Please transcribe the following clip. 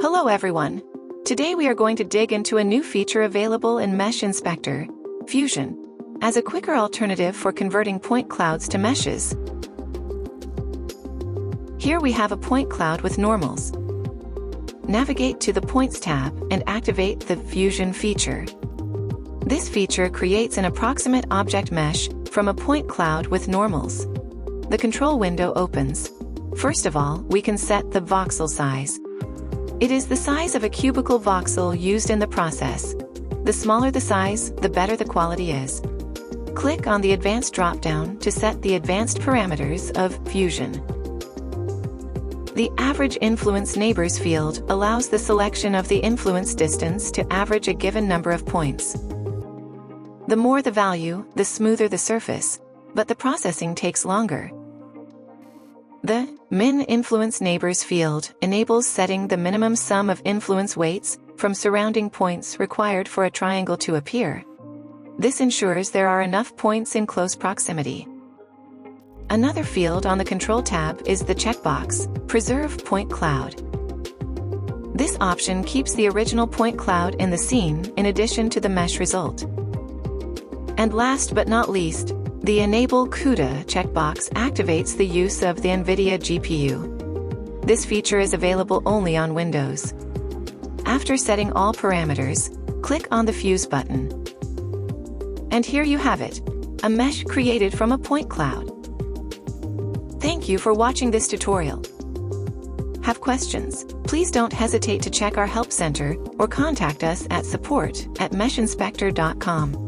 Hello everyone. Today we are going to dig into a new feature available in MeshInspector, Fusion, as a quicker alternative for converting point clouds to meshes. Here we have a point cloud with normals. Navigate to the Points tab and activate the Fusion feature. This feature creates an approximate object mesh from a point cloud with normals. The control window opens. First of all, we can set the voxel size. It is the size of a cubical voxel used in the process. The smaller the size, the better the quality is. Click on the Advanced dropdown to set the advanced parameters of Fusion. The Average Influence Neighbors field allows the selection of the influence distance to average a given number of points. The more the value, the smoother the surface, but the processing takes longer. The Min Influence Neighbors field enables setting the minimum sum of influence weights from surrounding points required for a triangle to appear. This ensures there are enough points in close proximity. Another field on the Control tab is the checkbox, Preserve Point Cloud. This option keeps the original point cloud in the scene in addition to the mesh result. And last but not least, the Enable CUDA checkbox activates the use of the NVIDIA GPU. This feature is available only on Windows. After setting all parameters, click on the Fuse button. And here you have it, a mesh created from a point cloud. Thank you for watching this tutorial. Have questions? Please don't hesitate to check our help center or contact us at support@meshinspector.com.